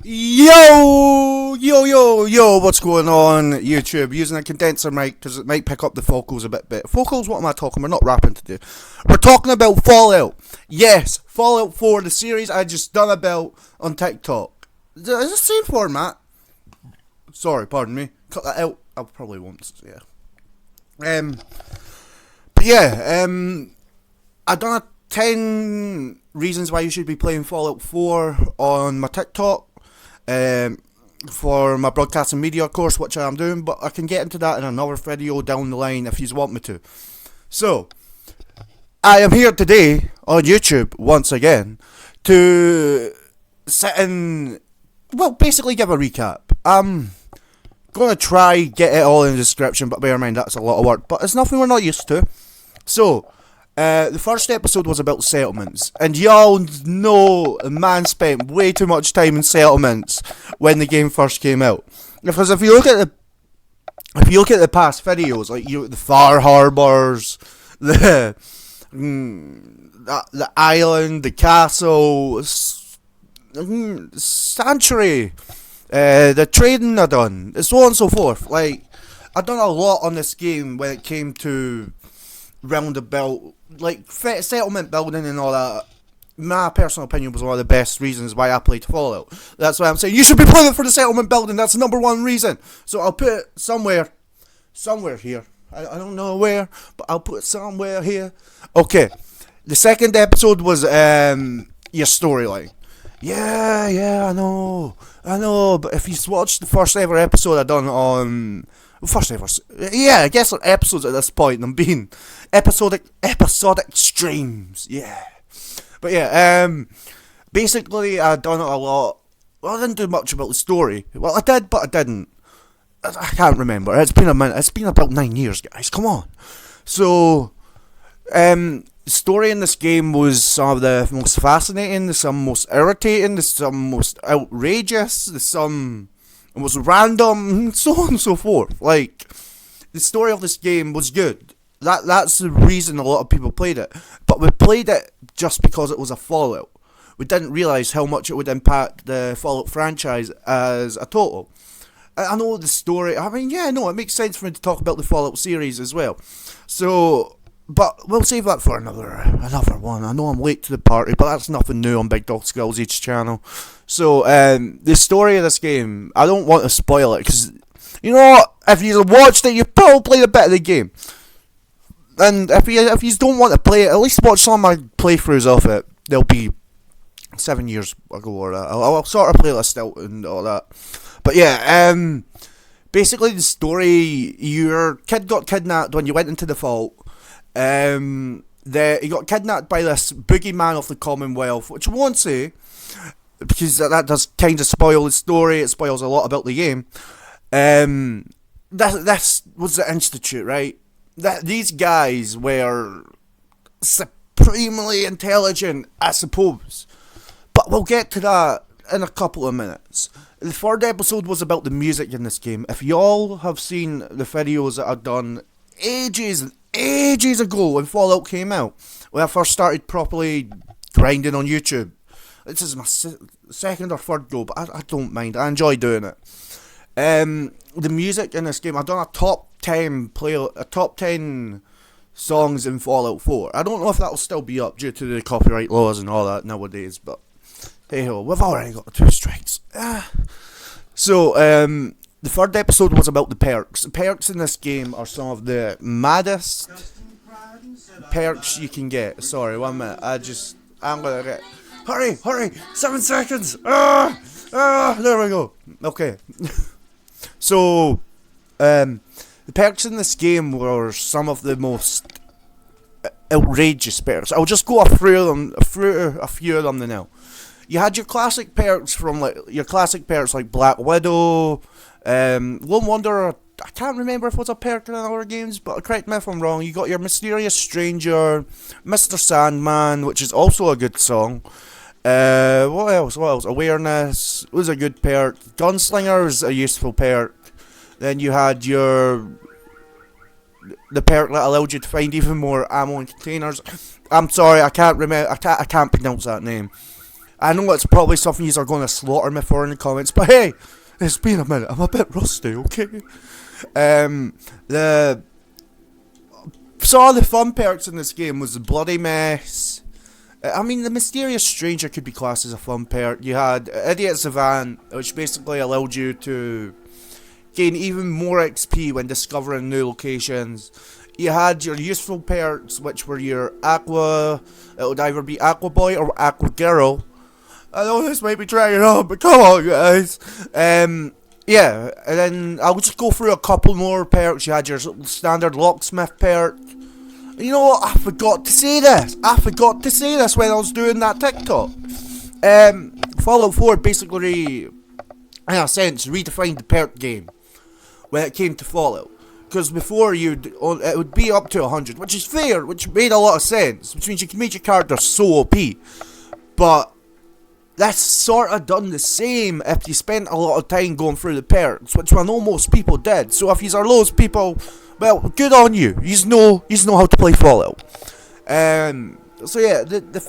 Yo, what's going on, YouTube? Using a condenser mic because it might pick up the vocals a bit better. Vocals, what am I talking? We're not rapping today. We're talking about Fallout. Yes, Fallout 4, the series I just done about on TikTok. It's the same format. Sorry, pardon me. Cut that out. I probably won't, yeah. I done a 10 reasons why you should be playing Fallout 4 on my TikTok. For my broadcasting media course, which I am doing, but I can get into that in another video down the line if you want me to. So, I am here today on YouTube once again to sit and, basically give a recap. I'm gonna try get it all in the description, but bear in mind that's a lot of work, but it's nothing we're not used to. So, the first episode was about settlements, and y'all know a man spent way too much time in settlements when the game first came out. Because if you look at the past videos, like the Far Harbors, the island, the castle, sanctuary, the trading I done, and so on and so forth. Like, I done a lot on this game when it came to roundabout, like settlement building and all that. My personal opinion was one of the best reasons why I played Fallout. That's why I'm saying you should be playing it for the settlement building. That's the number one reason. So I'll put it somewhere here. I don't know where, but I'll put it somewhere here. Okay, the second episode was your storyline. Yeah, I know. But if you watched the first ever episode I done on. I guess on episodes at this point, I'm being episodic streams, yeah. But yeah, basically I done it a lot. Well, I didn't do much about the story. Well, I did, but I didn't. I can't remember. It's been a minute. It's been about 9 years, guys. Come on. So, the story in this game was some of the most fascinating, some most irritating, some most outrageous, some was random, so on and so forth. Like, the story of this game was good. That's the reason a lot of people played it. But we played it just because it was a Fallout. We didn't realise how much it would impact the Fallout franchise as a total. I know the story, it makes sense for me to talk about the Fallout series as well. So, but we'll save that for another one. I know I'm late to the party, but that's nothing new on Big Dog Skills Each channel. So, the story of this game, I don't want to spoil it, because, you know what, if you watched it, you've probably played a bit of the game. And if you don't want to play it, at least watch some of my playthroughs of it. They'll be 7 years ago or that. I'll sort of playlist out and all that. But yeah, basically the story, your kid got kidnapped when you went into the vault. He got kidnapped by this boogeyman of the Commonwealth, which I won't say, because that does kind of spoil the story. It spoils a lot about the game. This was the Institute, right? These guys were supremely intelligent, I suppose. But we'll get to that in a couple of minutes. The third episode was about the music in this game. If y'all have seen the videos that I've done ages ago when Fallout came out, when I first started properly grinding on YouTube. This is my second or third go, but I don't mind. I enjoy doing it. The music in this game, I've done a top 10 songs in Fallout 4. I don't know if that'll still be up due to the copyright laws and all that nowadays, but hey ho, we've already got the 2 strikes. So, the third episode was about the perks. The perks in this game are some of the maddest perks you can get. Sorry, 1 minute. I'm gonna get. Hurry! 7 seconds! There we go. Okay. So, the perks in this game were some of the most outrageous perks. I'll just go through a few of them now. You had your classic perks like Black Widow, Lone Wanderer. I can't remember if it was a perk in other games, but correct me if I'm wrong. You got your Mysterious Stranger, Mr. Sandman, which is also a good song. What else? Awareness was a good perk. Gunslinger is a useful perk. Then you had the perk that allowed you to find even more ammo in containers. I'm sorry, I can't pronounce that name. I know it's probably something you are going to slaughter me for in the comments, but hey, it's been a minute. I'm a bit rusty, okay? The Some of the fun perks in this game was the bloody mess. I mean, the mysterious stranger could be classed as a fun perk. You had idiot savant, which basically allowed you to gain even more XP when discovering new locations. You had your useful perks, which were your aqua. It would either be aqua boy or aqua girl. I know this might be dragging on, but come on, guys. Yeah, and then I'll just go through a couple more perks. You had your standard locksmith perk. You know what? I forgot to say this. When I was doing that TikTok. Fallout 4 basically, in a sense, redefined the perk game when it came to Fallout. Because before it would be up to 100, which is fair, which made a lot of sense, which means you can make your character so OP. But that's sort of done the same if you spent a lot of time going through the perks, which I know most people did. So if you are those people, well, good on you. You know how to play Fallout. So yeah, the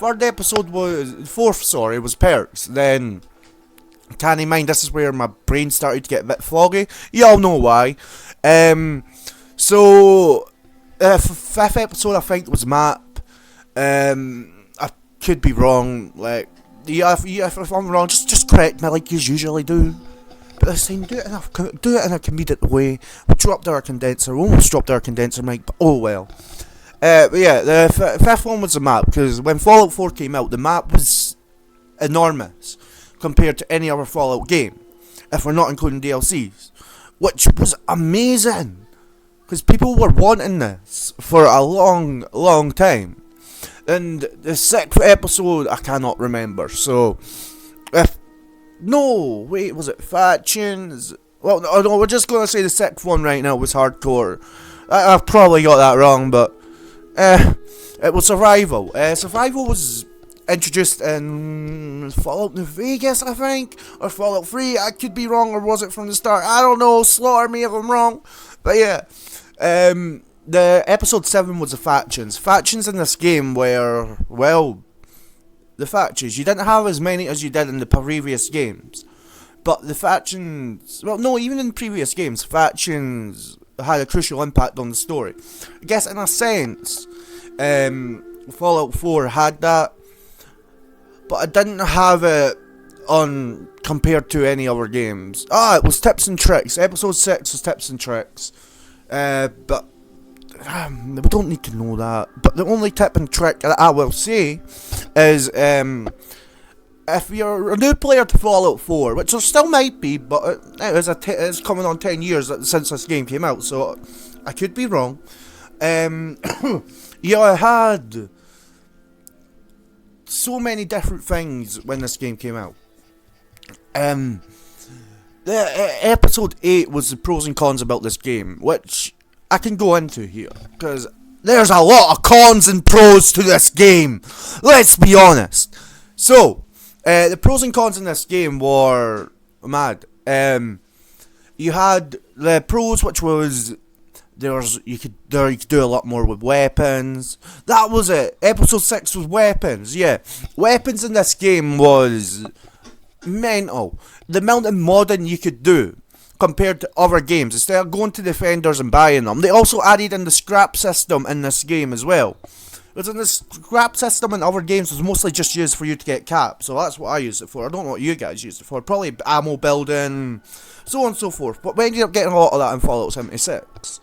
fourth was perks. Then, can't mind, this is where my brain started to get a bit foggy. You all know why. So fifth episode I think was map. I could be wrong. Like, yeah, if I'm wrong, just correct me like you usually do. But this time, do it in a comedic way. We dropped our condenser, almost dropped our condenser mic, but oh well. But yeah, the fifth one was the map, because when Fallout 4 came out, the map was enormous compared to any other Fallout game, if we're not including DLCs, which was amazing, because people were wanting this for a long time. And the sixth episode, I cannot remember, so was it factions? Well, no, we're just gonna say the sixth one right now was hardcore. I've probably got that wrong, but it was survival. Survival was introduced in Fallout New Vegas, I think, or Fallout 3. I could be wrong, or was it from the start? I don't know. Slaughter me if I'm wrong. But yeah, the episode 7 was the factions. Factions in this game were, well, the factions. You didn't have as many as you did in the previous games. But the factions, well, no, even in previous games, factions had a crucial impact on the story. I guess in a sense, Fallout 4 had that, but it didn't have it on compared to any other games. It was tips and tricks. Episode 6 was tips and tricks. But we don't need to know that. But the only tip and trick that I will say is, if you're a new player to Fallout 4, which there still might be, but it's coming on 10 years since this game came out, so I could be wrong. You had so many different things when this game came out. Episode 8 was the pros and cons about this game, which I can go into here, because there's a lot of cons and pros to this game. Let's be honest. So, the pros and cons in this game were mad. You had the pros, which was you could do a lot more with weapons. That was it. Episode 6 was weapons. Yeah, weapons in this game was mental. The amount of modding you could do compared to other games, instead of going to Defenders and buying them. They also added in the scrap system in this game as well. Because in the scrap system in other games was mostly just used for you to get caps, so that's what I used it for. I don't know what you guys used it for. Probably ammo building, so on and so forth. But we ended up getting a lot of that in Fallout 76.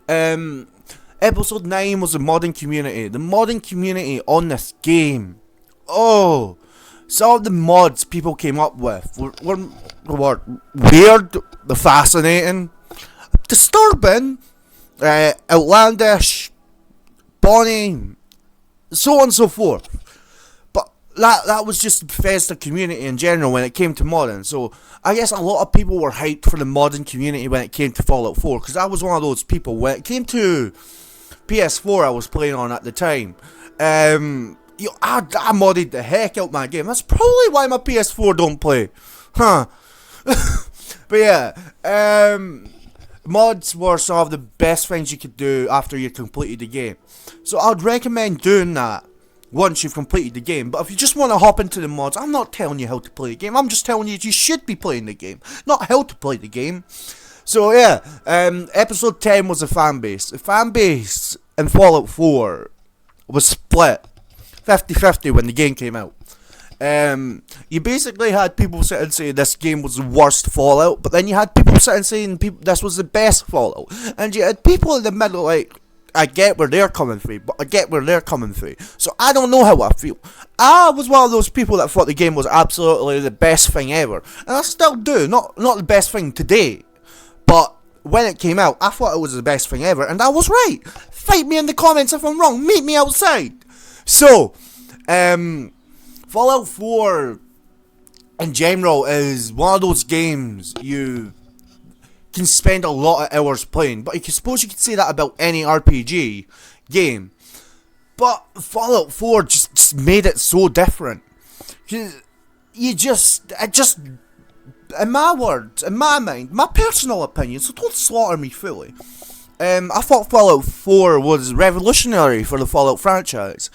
Episode 9 was the modding community. The modding community on this game. Oh, some of the mods people came up with were weird, fascinating, disturbing, outlandish, bonny, so on and so forth. But that was just the Bethesda community in general when it came to modding. So I guess a lot of people were hyped for the modding community when it came to Fallout 4, because I was one of those people. When it came to PS4 I was playing on at the time, I modded the heck out my game. That's probably why my PS4 don't play. Huh. But yeah, mods were some of the best things you could do after you completed the game. So I'd recommend doing that once you've completed the game. But if you just want to hop into the mods, I'm not telling you how to play the game. I'm just telling you should be playing the game, not how to play the game. So yeah, episode 10 was the fan base. The fan base in Fallout 4 was split 50-50 when the game came out. You basically had people sitting saying this game was the worst Fallout, but then you had people sitting saying this was the best Fallout, and you had people in the middle like, I get where they're coming from, but I get where they're coming from. So I don't know how I feel. I was one of those people that thought the game was absolutely the best thing ever, and I still do. Not the best thing today, but when it came out, I thought it was the best thing ever, and I was right. Fight me in the comments if I'm wrong. Meet me outside. So, Fallout 4 in general is one of those games you can spend a lot of hours playing, but I suppose you could say that about any RPG game. But Fallout 4 just made it so different. In my words, in my mind, my personal opinion, so don't slaughter me fully. I thought Fallout 4 was revolutionary for the Fallout franchise.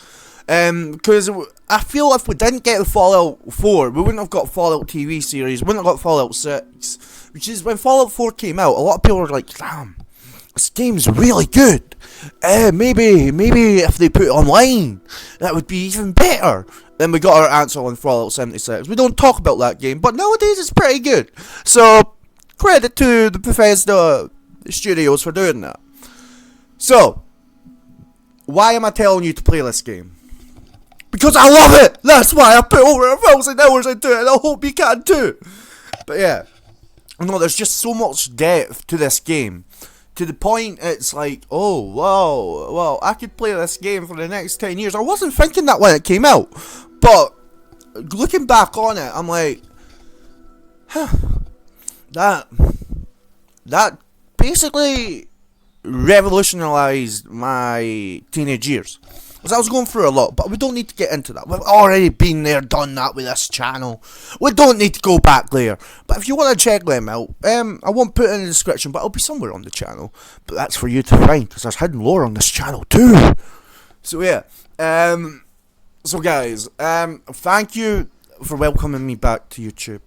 Because I feel if we didn't get the Fallout 4, we wouldn't have got Fallout TV series, we wouldn't have got Fallout 6. Which is, when Fallout 4 came out, a lot of people were like, damn, this game's really good. Maybe if they put it online, that would be even better. Then we got our answer on Fallout 76. We don't talk about that game, but nowadays it's pretty good. So, credit to the Bethesda studios for doing that. So, why am I telling you to play this game? Because I love it! That's why I put over 1,000 hours into it, and I hope you can too! But yeah, no, there's just so much depth to this game. To the point it's like, oh, wow, well, I could play this game for the next 10 years. I wasn't thinking that when it came out. But, looking back on it, I'm like, that basically revolutionized my teenage years. Because I was going through a lot, but we don't need to get into that. We've already been there, done that with this channel. We don't need to go back there. But if you want to check them out, I won't put it in the description, but it'll be somewhere on the channel. But that's for you to find, because there's hidden lore on this channel too. So yeah, so guys, thank you for welcoming me back to YouTube.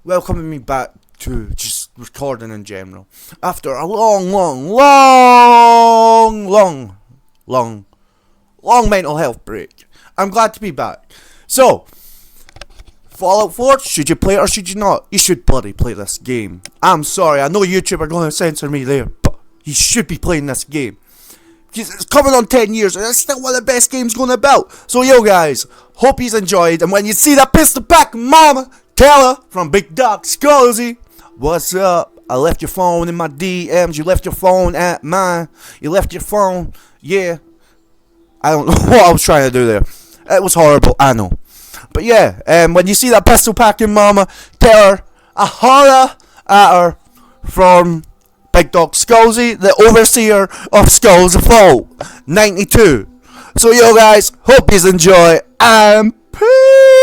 Welcoming me back to just recording in general. After a long mental health break. I'm glad to be back. So, Fallout 4, should you play it or should you not? You should bloody play this game. I'm sorry, I know YouTube are going to censor me there, but you should be playing this game. It's coming on 10 years and it's still one of the best games going about. So yo guys, hope you enjoyed, and when you see that pistol back mama, tell her from Big Doc Scozy, what's up? I left your phone in my DMs, you left your phone at mine, you left your phone, yeah. I don't know what I was trying to do there. It was horrible, I know. But yeah, when you see that pistol packing mama, tell her a holla at her from Big Dog Scozy, the overseer of Skulls Vault 92. So yo guys, hope you enjoy, and peace!